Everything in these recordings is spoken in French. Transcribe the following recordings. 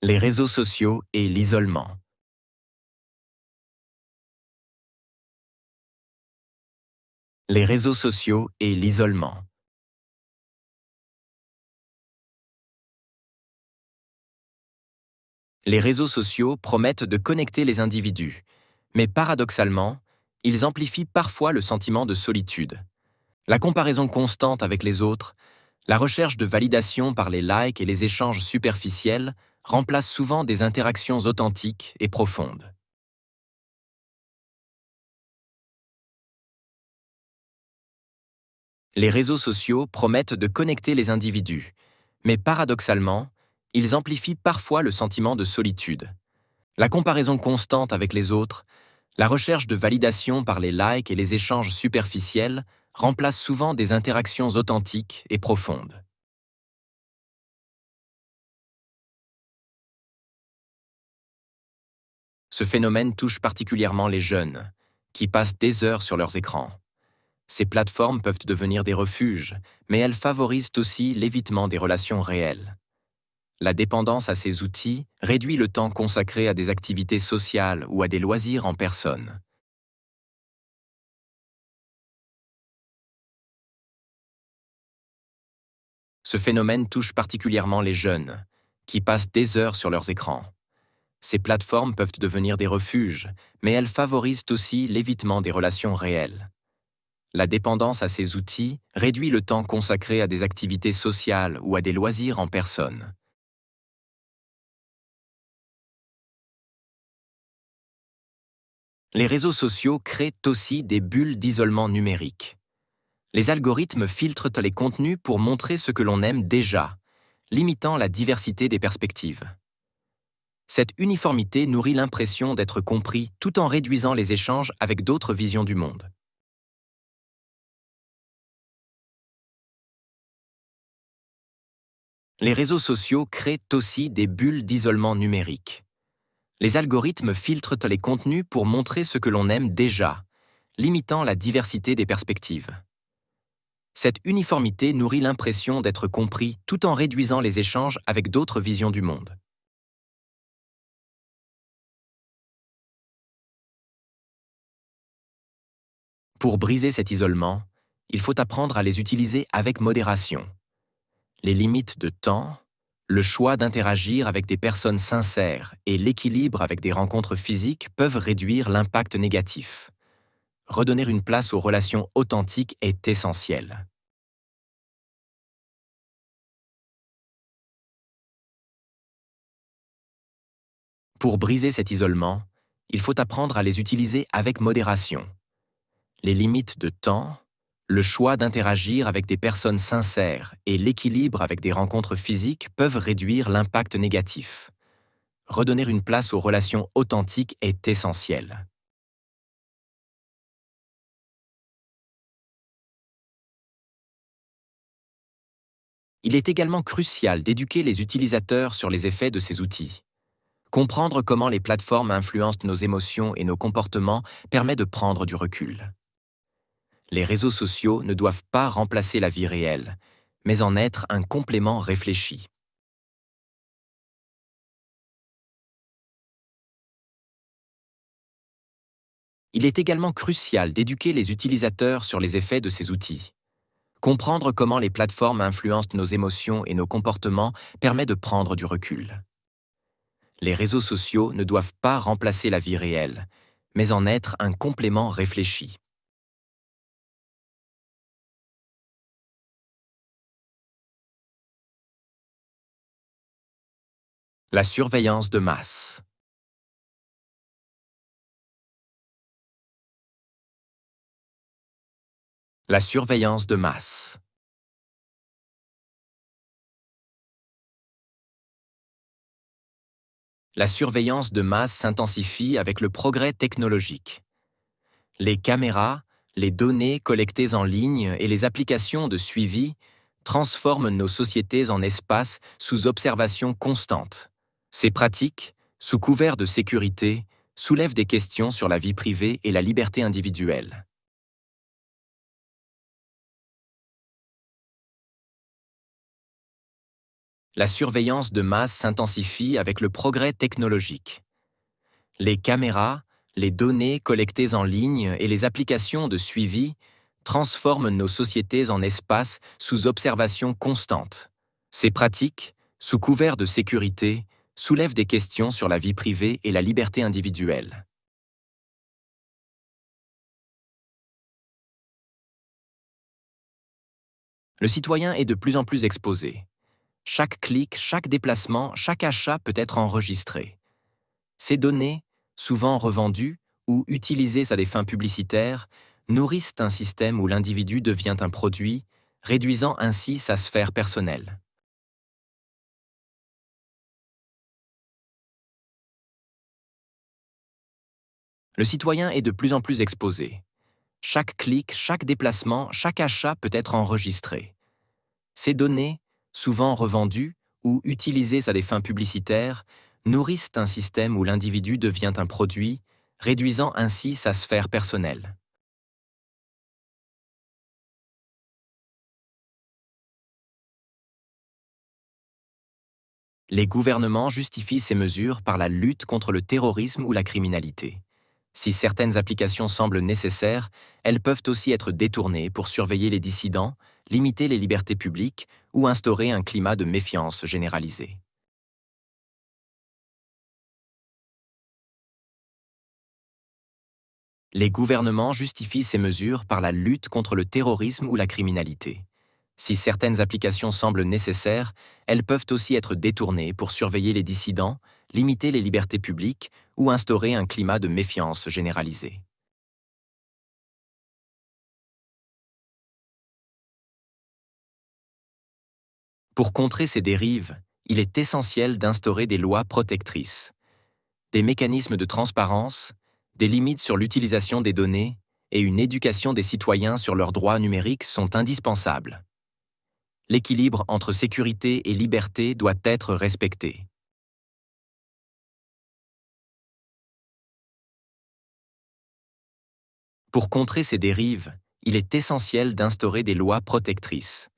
Les réseaux sociaux et l'isolement. Les réseaux sociaux et l'isolement. Les réseaux sociaux promettent de connecter les individus, mais paradoxalement, ils amplifient parfois le sentiment de solitude. La comparaison constante avec les autres, la recherche de validation par les likes et les échanges superficiels remplacent souvent des interactions authentiques et profondes. Les réseaux sociaux promettent de connecter les individus, mais paradoxalement, ils amplifient parfois le sentiment de solitude. La comparaison constante avec les autres, la recherche de validation par les likes et les échanges superficiels remplacent souvent des interactions authentiques et profondes. Ce phénomène touche particulièrement les jeunes, qui passent des heures sur leurs écrans. Ces plateformes peuvent devenir des refuges, mais elles favorisent aussi l'évitement des relations réelles. La dépendance à ces outils réduit le temps consacré à des activités sociales ou à des loisirs en personne. Ce phénomène touche particulièrement les jeunes, qui passent des heures sur leurs écrans. Ces plateformes peuvent devenir des refuges, mais elles favorisent aussi l'évitement des relations réelles. La dépendance à ces outils réduit le temps consacré à des activités sociales ou à des loisirs en personne. Les réseaux sociaux créent aussi des bulles d'isolement numérique. Les algorithmes filtrent les contenus pour montrer ce que l'on aime déjà, limitant la diversité des perspectives. Cette uniformité nourrit l'impression d'être compris tout en réduisant les échanges avec d'autres visions du monde. Les réseaux sociaux créent aussi des bulles d'isolement numérique. Les algorithmes filtrent les contenus pour montrer ce que l'on aime déjà, limitant la diversité des perspectives. Cette uniformité nourrit l'impression d'être compris tout en réduisant les échanges avec d'autres visions du monde. Pour briser cet isolement, il faut apprendre à les utiliser avec modération. Les limites de temps, le choix d'interagir avec des personnes sincères et l'équilibre avec des rencontres physiques peuvent réduire l'impact négatif. Redonner une place aux relations authentiques est essentiel. Pour briser cet isolement, il faut apprendre à les utiliser avec modération. Les limites de temps, le choix d'interagir avec des personnes sincères et l'équilibre avec des rencontres physiques peuvent réduire l'impact négatif. Redonner une place aux relations authentiques est essentiel. Il est également crucial d'éduquer les utilisateurs sur les effets de ces outils. Comprendre comment les plateformes influencent nos émotions et nos comportements permet de prendre du recul. Les réseaux sociaux ne doivent pas remplacer la vie réelle, mais en être un complément réfléchi. Il est également crucial d'éduquer les utilisateurs sur les effets de ces outils. Comprendre comment les plateformes influencent nos émotions et nos comportements permet de prendre du recul. Les réseaux sociaux ne doivent pas remplacer la vie réelle, mais en être un complément réfléchi. La surveillance de masse. La surveillance de masse. La surveillance de masse s'intensifie avec le progrès technologique. Les caméras, les données collectées en ligne et les applications de suivi transforment nos sociétés en espaces sous observation constante. Ces pratiques, sous couvert de sécurité, soulèvent des questions sur la vie privée et la liberté individuelle. La surveillance de masse s'intensifie avec le progrès technologique. Les caméras, les données collectées en ligne et les applications de suivi transforment nos sociétés en espaces sous observation constante. Ces pratiques, sous couvert de sécurité, soulèvent des questions sur la vie privée et la liberté individuelle. Le citoyen est de plus en plus exposé. Chaque clic, chaque déplacement, chaque achat peut être enregistré. Ces données, souvent revendues ou utilisées à des fins publicitaires, nourrissent un système où l'individu devient un produit, réduisant ainsi sa sphère personnelle. Le citoyen est de plus en plus exposé. Chaque clic, chaque déplacement, chaque achat peut être enregistré. Ces données, souvent revendues ou utilisées à des fins publicitaires, nourrissent un système où l'individu devient un produit, réduisant ainsi sa sphère personnelle. Les gouvernements justifient ces mesures par la lutte contre le terrorisme ou la criminalité. Si certaines applications semblent nécessaires, elles peuvent aussi être détournées pour surveiller les dissidents, limiter les libertés publiques ou instaurer un climat de méfiance généralisé. Les gouvernements justifient ces mesures par la lutte contre le terrorisme ou la criminalité. Si certaines applications semblent nécessaires, elles peuvent aussi être détournées pour surveiller les dissidents, limiter les libertés publiques ou instaurer un climat de méfiance généralisé. Pour contrer ces dérives, il est essentiel d'instaurer des lois protectrices, des mécanismes de transparence, des limites sur l'utilisation des données et une éducation des citoyens sur leurs droits numériques sont indispensables. L'équilibre entre sécurité et liberté doit être respecté. Pour contrer ces dérives, il est essentiel d'instaurer des lois protectrices,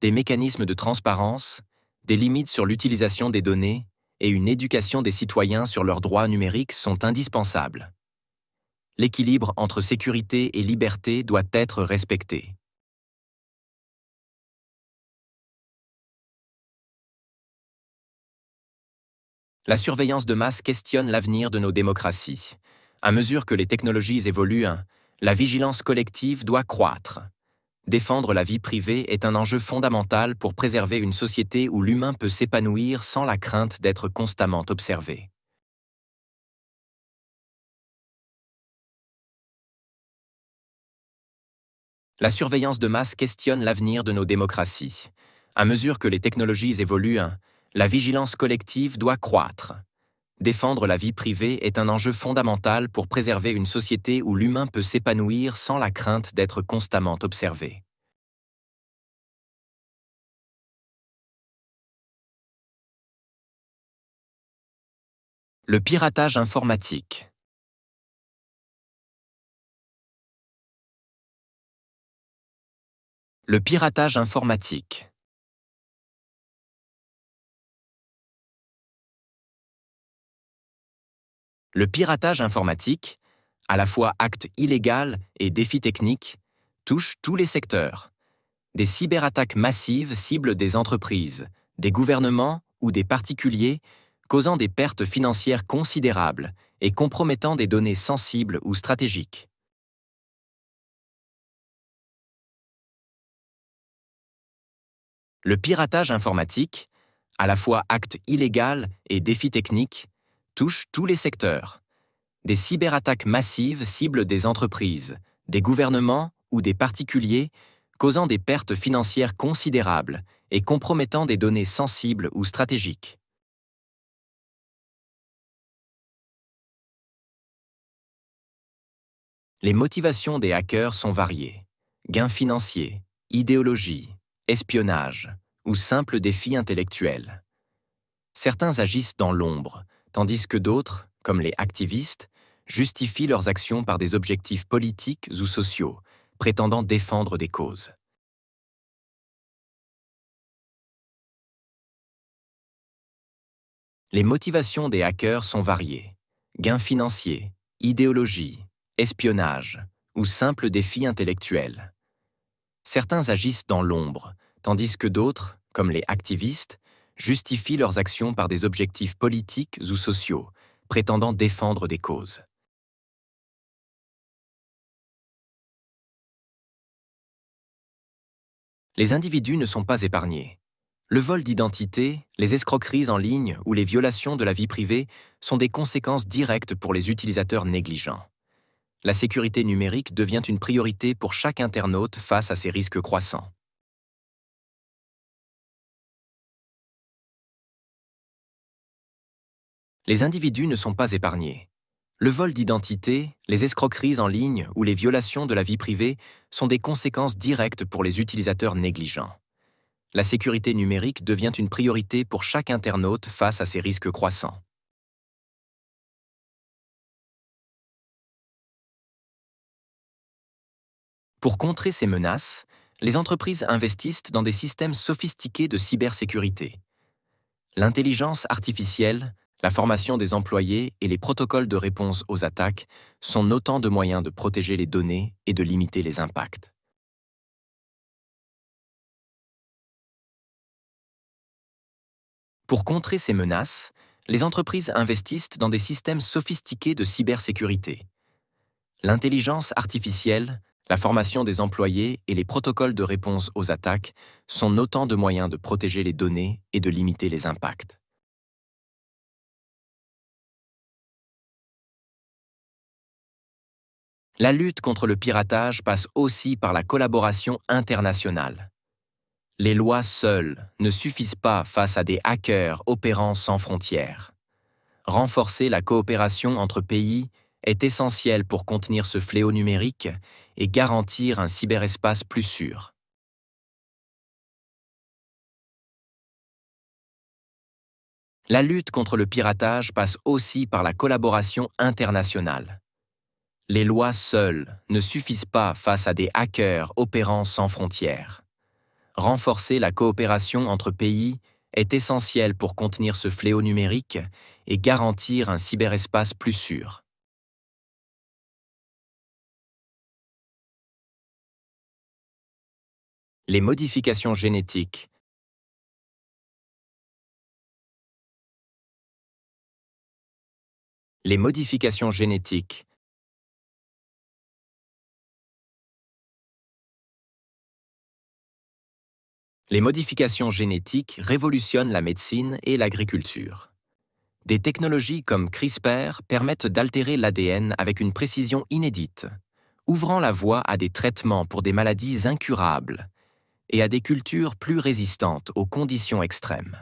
des mécanismes de transparence, des limites sur l'utilisation des données et une éducation des citoyens sur leurs droits numériques sont indispensables. L'équilibre entre sécurité et liberté doit être respecté. La surveillance de masse questionne l'avenir de nos démocraties. À mesure que les technologies évoluent, la vigilance collective doit croître. Défendre la vie privée est un enjeu fondamental pour préserver une société où l'humain peut s'épanouir sans la crainte d'être constamment observé. La surveillance de masse questionne l'avenir de nos démocraties. À mesure que les technologies évoluent, la vigilance collective doit croître. Défendre la vie privée est un enjeu fondamental pour préserver une société où l'humain peut s'épanouir sans la crainte d'être constamment observé. Le piratage informatique. Le piratage informatique. Le piratage informatique, à la fois acte illégal et défi technique, touche tous les secteurs. Des cyberattaques massives ciblent des entreprises, des gouvernements ou des particuliers, causant des pertes financières considérables et compromettant des données sensibles ou stratégiques. Le piratage informatique, à la fois acte illégal et défi technique, touche tous les secteurs. Des cyberattaques massives ciblent des entreprises, des gouvernements ou des particuliers, causant des pertes financières considérables et compromettant des données sensibles ou stratégiques. Les motivations des hackers sont variées. Gains financiers, idéologie, espionnage ou simples défis intellectuels. Certains agissent dans l'ombre, tandis que d'autres, comme les activistes, justifient leurs actions par des objectifs politiques ou sociaux, prétendant défendre des causes. Les motivations des hackers sont variées. Gains financiers, idéologie, espionnage ou simples défis intellectuels. Certains agissent dans l'ombre, tandis que d'autres, comme les activistes, justifient leurs actions par des objectifs politiques ou sociaux, prétendant défendre des causes. Les individus ne sont pas épargnés. Le vol d'identité, les escroqueries en ligne ou les violations de la vie privée sont des conséquences directes pour les utilisateurs négligents. La sécurité numérique devient une priorité pour chaque internaute face à ces risques croissants. Les individus ne sont pas épargnés. Le vol d'identité, les escroqueries en ligne ou les violations de la vie privée sont des conséquences directes pour les utilisateurs négligents. La sécurité numérique devient une priorité pour chaque internaute face à ces risques croissants. Pour contrer ces menaces, les entreprises investissent dans des systèmes sophistiqués de cybersécurité. L'intelligence artificielle, la formation des employés et les protocoles de réponse aux attaques sont autant de moyens de protéger les données et de limiter les impacts. Pour contrer ces menaces, les entreprises investissent dans des systèmes sophistiqués de cybersécurité. L'intelligence artificielle, la formation des employés et les protocoles de réponse aux attaques sont autant de moyens de protéger les données et de limiter les impacts. La lutte contre le piratage passe aussi par la collaboration internationale. Les lois seules ne suffisent pas face à des hackers opérant sans frontières. Renforcer la coopération entre pays est essentiel pour contenir ce fléau numérique et garantir un cyberespace plus sûr. La lutte contre le piratage passe aussi par la collaboration internationale. Les lois seules ne suffisent pas face à des hackers opérant sans frontières. Renforcer la coopération entre pays est essentiel pour contenir ce fléau numérique et garantir un cyberespace plus sûr. Les modifications génétiques. Les modifications génétiques. Les modifications génétiques révolutionnent la médecine et l'agriculture. Des technologies comme CRISPR permettent d'altérer l'ADN avec une précision inédite, ouvrant la voie à des traitements pour des maladies incurables et à des cultures plus résistantes aux conditions extrêmes.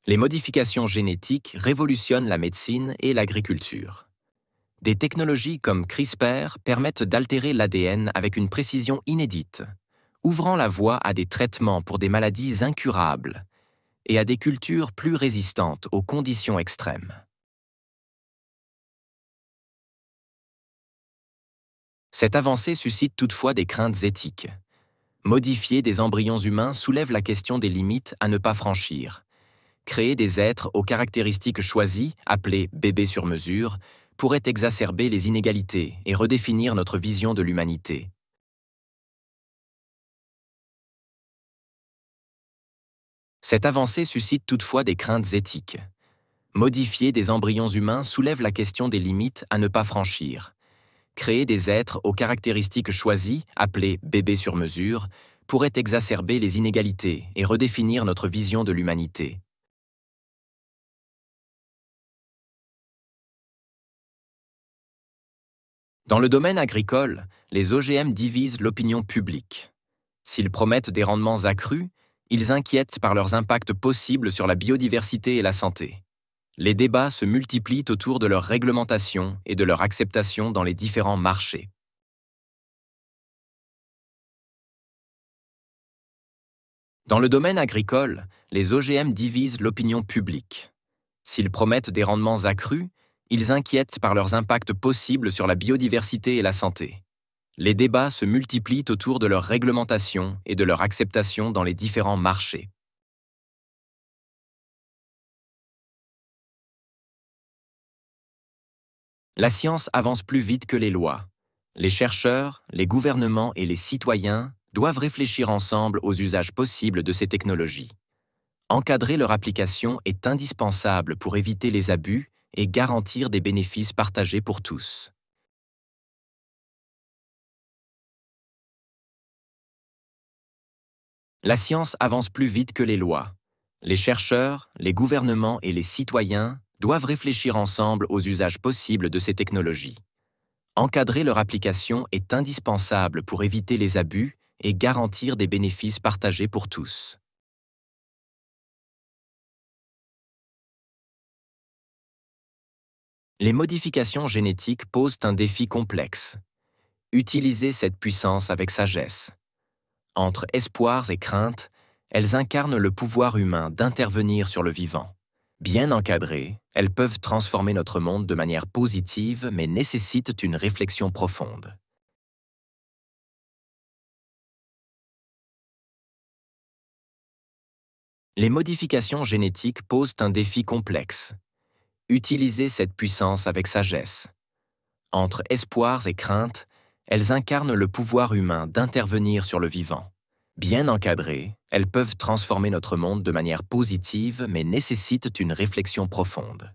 Les modifications génétiques révolutionnent la médecine et l'agriculture. Des technologies comme CRISPR permettent d'altérer l'ADN avec une précision inédite, ouvrant la voie à des traitements pour des maladies incurables et à des cultures plus résistantes aux conditions extrêmes. Cette avancée suscite toutefois des craintes éthiques. Modifier des embryons humains soulève la question des limites à ne pas franchir. Créer des êtres aux caractéristiques choisies, appelés bébés sur mesure, pourrait exacerber les inégalités et redéfinir notre vision de l'humanité. Cette avancée suscite toutefois des craintes éthiques. Modifier des embryons humains soulève la question des limites à ne pas franchir. Créer des êtres aux caractéristiques choisies, appelés bébés sur mesure, pourrait exacerber les inégalités et redéfinir notre vision de l'humanité. Dans le domaine agricole, les OGM divisent l'opinion publique. S'ils promettent des rendements accrus, ils inquiètent par leurs impacts possibles sur la biodiversité et la santé. Les débats se multiplient autour de leur réglementation et de leur acceptation dans les différents marchés. Dans le domaine agricole, les OGM divisent l'opinion publique. S'ils promettent des rendements accrus, ils inquiètent par leurs impacts possibles sur la biodiversité et la santé. Les débats se multiplient autour de leur réglementation et de leur acceptation dans les différents marchés. La science avance plus vite que les lois. Les chercheurs, les gouvernements et les citoyens doivent réfléchir ensemble aux usages possibles de ces technologies. Encadrer leur application est indispensable pour éviter les abus et garantir des bénéfices partagés pour tous. La science avance plus vite que les lois. Les chercheurs, les gouvernements et les citoyens doivent réfléchir ensemble aux usages possibles de ces technologies. Encadrer leur application est indispensable pour éviter les abus et garantir des bénéfices partagés pour tous. Les modifications génétiques posent un défi complexe. Utiliser cette puissance avec sagesse. Entre espoirs et craintes, elles incarnent le pouvoir humain d'intervenir sur le vivant. Bien encadrées, elles peuvent transformer notre monde de manière positive, mais nécessitent une réflexion profonde. Les modifications génétiques posent un défi complexe. Utiliser cette puissance avec sagesse. Entre espoirs et craintes, elles incarnent le pouvoir humain d'intervenir sur le vivant. Bien encadrées, elles peuvent transformer notre monde de manière positive, mais nécessitent une réflexion profonde.